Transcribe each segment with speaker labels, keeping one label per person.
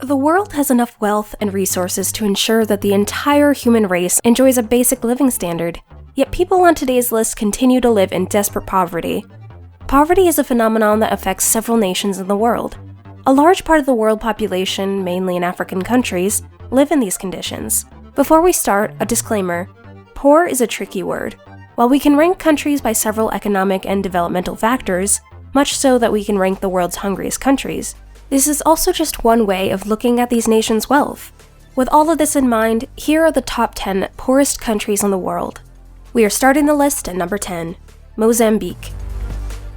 Speaker 1: The world has enough wealth and resources to ensure that the entire human race enjoys a basic living standard, yet people on today's list continue to live in desperate poverty. Poverty is a phenomenon that affects several nations in the world. A large part of the world population, mainly in African countries, live in these conditions. Before we start, a disclaimer. Poor is a tricky word. While we can rank countries by several economic and developmental factors, much so that we can rank the world's hungriest countries, this is also just one way of looking at these nations' wealth. With all of this in mind, here are the top 10 poorest countries in the world. We are starting the list at number 10, Mozambique.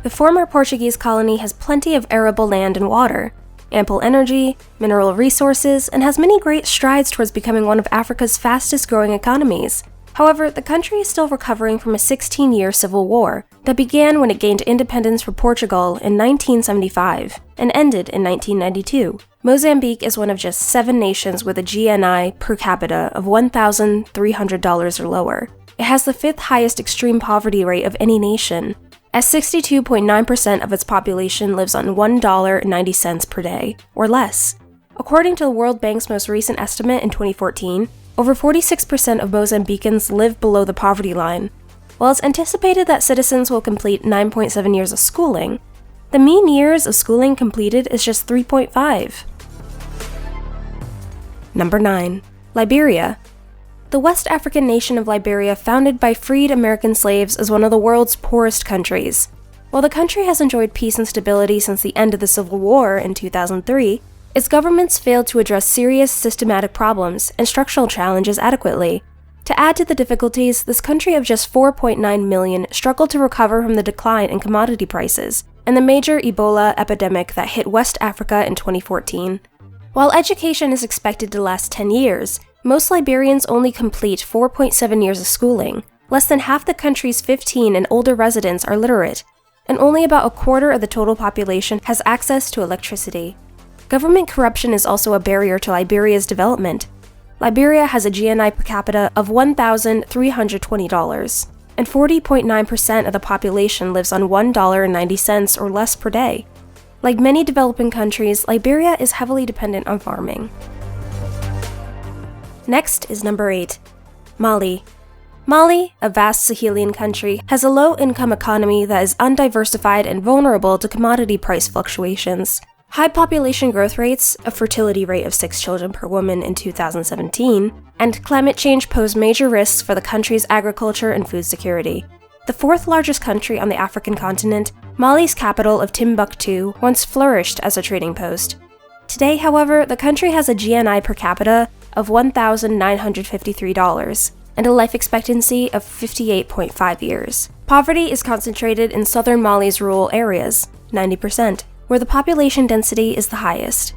Speaker 1: The former Portuguese colony has plenty of arable land and water, ample energy, mineral resources, and has many great strides towards becoming one of Africa's fastest-growing economies. However, the country is still recovering from a 16-year civil war that began when it gained independence from Portugal in 1975 and ended in 1992. Mozambique is one of just 7 nations with a GNI per capita of $1,300 or lower. It has the 5th highest extreme poverty rate of any nation, as 62.9% of its population lives on $1.90 per day, or less. According to the World Bank's most recent estimate in 2014, over 46% of Mozambicans live below the poverty line. While it's anticipated that citizens will complete 9.7 years of schooling, the mean years of schooling completed is just 3.5. Number 9. Liberia. The West African nation of Liberia, founded by freed American slaves, is one of the world's poorest countries. While the country has enjoyed peace and stability since the end of the Civil War in 2003, its governments failed to address serious systematic problems and structural challenges adequately. To add to the difficulties, this country of just 4.9 million struggled to recover from the decline in commodity prices and the major Ebola epidemic that hit West Africa in 2014. While education is expected to last 10 years, most Liberians only complete 4.7 years of schooling. Less than half the country's 15 and older residents are literate, and only about a quarter of the total population has access to electricity. Government corruption is also a barrier to Liberia's development. Liberia has a GNI per capita of $1,320, and 40.9% of the population lives on $1.90 or less per day. Like many developing countries, Liberia is heavily dependent on farming. Next is number 8, Mali. Mali, a vast Sahelian country, has a low-income economy that is undiversified and vulnerable to commodity price fluctuations. High population growth rates, a fertility rate of 6 children per woman in 2017, and climate change pose major risks for the country's agriculture and food security. The 4th largest country on the African continent, Mali's capital of Timbuktu once flourished as a trading post. Today, however, the country has a GNI per capita of $1,953 and a life expectancy of 58.5 years. Poverty is concentrated in southern Mali's rural areas, 90%. Where the population density is the highest.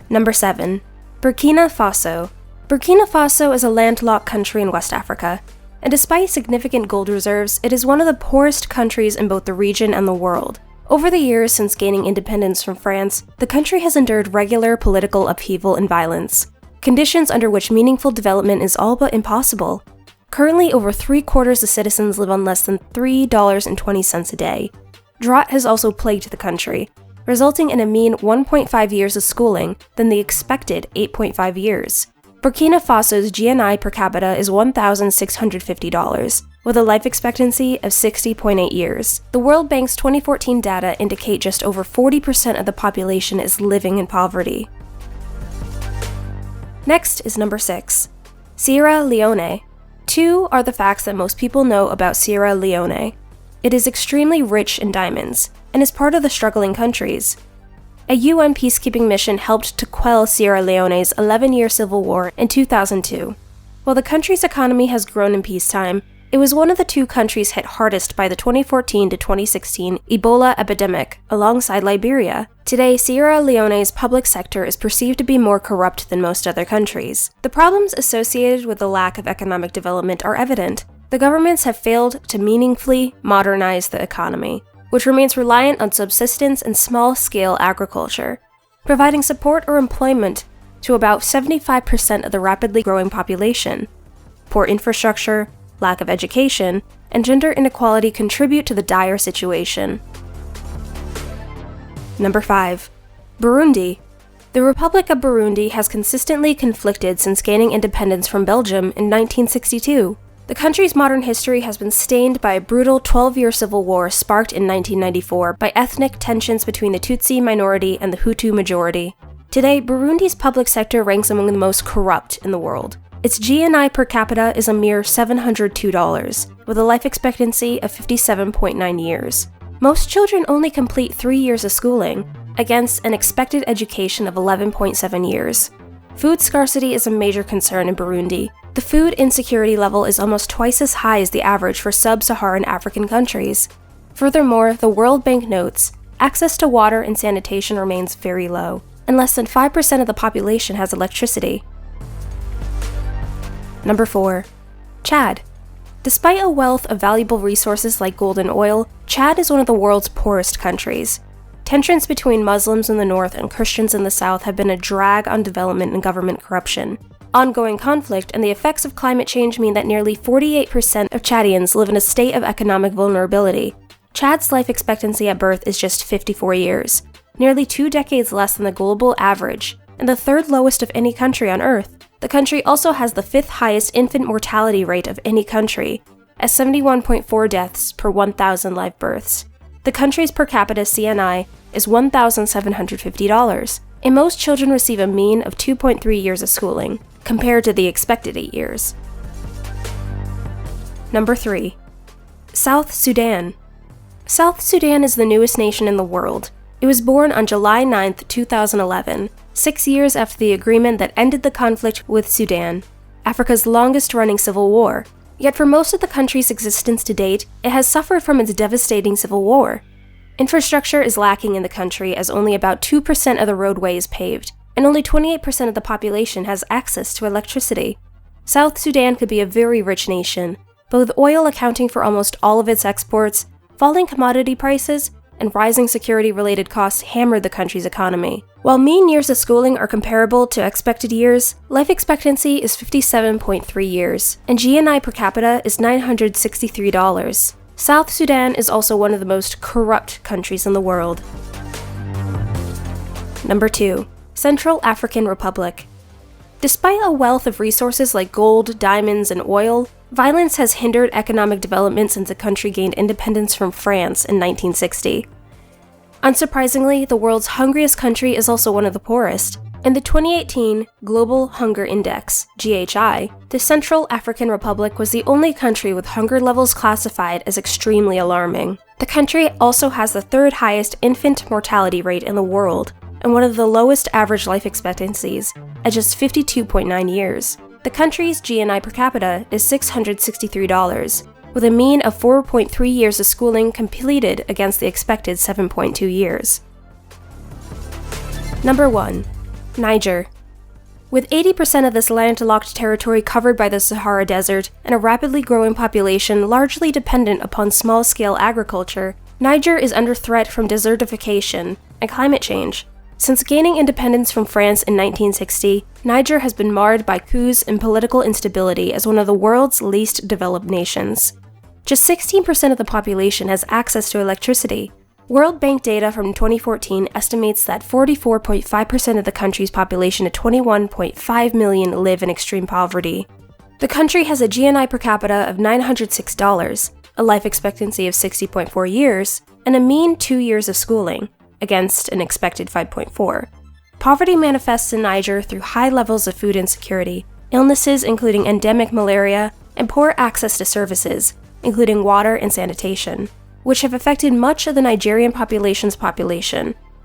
Speaker 1: Number 7. Burkina Faso. Burkina Faso is a landlocked country in West Africa, and despite significant gold reserves, it is one of the poorest countries in both the region and the world. Over the years since gaining independence from France, the country has endured regular political upheaval and violence, conditions under which meaningful development is all but impossible. Currently, over 3/4 of citizens live on less than $3.20 a day. Drought has also plagued the country, resulting in a mean 1.5 years of schooling than the expected 8.5 years. Burkina Faso's GNI per capita is $1,650, with a life expectancy of 60.8 years. The World Bank's 2014 data indicate just over 40% of the population is living in poverty. Next is number 6, Sierra Leone. 2 are the facts that most people know about Sierra Leone. It is extremely rich in diamonds, and is part of the struggling countries. A UN peacekeeping mission helped to quell Sierra Leone's 11-year civil war in 2002. While the country's economy has grown in peacetime, it was one of the 2 countries hit hardest by the 2014 to 2016 Ebola epidemic, alongside Liberia. Today, Sierra Leone's public sector is perceived to be more corrupt than most other countries. The problems associated with the lack of economic development are evident. The governments have failed to meaningfully modernize the economy, which remains reliant on subsistence and small-scale agriculture, providing support or employment to about 75% of the rapidly growing population. Poor infrastructure, lack of education, and gender inequality contribute to the dire situation. Number 5. Burundi. The Republic of Burundi has consistently conflicted since gaining independence from Belgium in 1962. The country's modern history has been stained by a brutal 12-year civil war sparked in 1994 by ethnic tensions between the Tutsi minority and the Hutu majority. Today, Burundi's public sector ranks among the most corrupt in the world. Its GNI per capita is a mere $702, with a life expectancy of 57.9 years. Most children only complete 3 years of schooling, against an expected education of 11.7 years. Food scarcity is a major concern in Burundi. The food insecurity level is almost twice as high as the average for sub-Saharan African countries. Furthermore, the World Bank notes, access to water and sanitation remains very low, and less than 5% of the population has electricity. Number 4. Chad. Despite a wealth of valuable resources like gold and oil, Chad is one of the world's poorest countries. Tensions between Muslims in the north and Christians in the south have been a drag on development and government corruption. Ongoing conflict and the effects of climate change mean that nearly 48% of Chadians live in a state of economic vulnerability. Chad's life expectancy at birth is just 54 years, nearly 2 decades less than the global average, and the third lowest of any country on Earth. The country also has the 5th highest infant mortality rate of any country, at 71.4 deaths per 1,000 live births. The country's per capita CNI is $1,750, and most children receive a mean of 2.3 years of schooling, compared to the expected 8 years. Number 3. South Sudan. South Sudan is the newest nation in the world. It was born on July 9, 2011, 6 years after the agreement that ended the conflict with Sudan, Africa's longest-running civil war. Yet for most of the country's existence to date, it has suffered from its devastating civil war. Infrastructure is lacking in the country as only about 2% of the roadway is paved, and only 28% of the population has access to electricity. South Sudan could be a very rich nation, but with oil accounting for almost all of its exports, falling commodity prices, and rising security-related costs hammered the country's economy. While mean years of schooling are comparable to expected years, life expectancy is 57.3 years, and GNI per capita is $963. South Sudan is also one of the most corrupt countries in the world. Number 2. Central African Republic. Despite a wealth of resources like gold, diamonds, and oil, violence has hindered economic development since the country gained independence from France in 1960. Unsurprisingly, the world's hungriest country is also one of the poorest. In the 2018 Global Hunger Index, GHI, the Central African Republic was the only country with hunger levels classified as extremely alarming. The country also has the 3rd highest infant mortality rate in the world, and one of the lowest average life expectancies, at just 52.9 years. The country's GNI per capita is $663, with a mean of 4.3 years of schooling completed against the expected 7.2 years. Number 1. Niger. With 80% of this landlocked territory covered by the Sahara Desert and a rapidly growing population largely dependent upon small-scale agriculture, Niger is under threat from desertification and climate change. Since gaining independence from France in 1960, Niger has been marred by coups and political instability as one of the world's least developed nations. Just 16% of the population has access to electricity. World Bank data from 2014 estimates that 44.5% of the country's population of 21.5 million live in extreme poverty. The country has a GNI per capita of $906, a life expectancy of 60.4 years, and a mean 2 years of schooling, against an expected 5.4. Poverty manifests in Niger through high levels of food insecurity, illnesses including endemic malaria, and poor access to services, including water and sanitation, which have affected much of the Nigerian population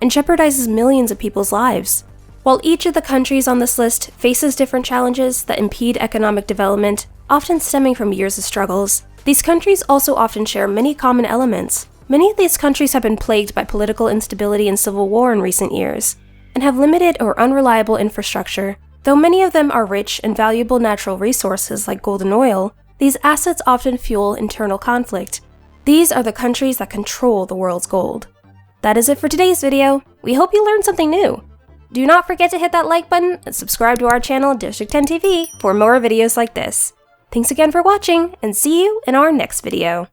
Speaker 1: and jeopardizes millions of people's lives. While each of the countries on this list faces different challenges that impede economic development, often stemming from years of struggles, these countries also often share many common elements. Many of these countries have been plagued by political instability and civil war in recent years, and have limited or unreliable infrastructure. Though many of them are rich and valuable natural resources like gold and oil, these assets often fuel internal conflict. These are the countries that control the world's gold. That is it for today's video. We hope you learned something new. Do not forget to hit that like button and subscribe to our channel, District 10 TV, for more videos like this. Thanks again for watching, and see you in our next video.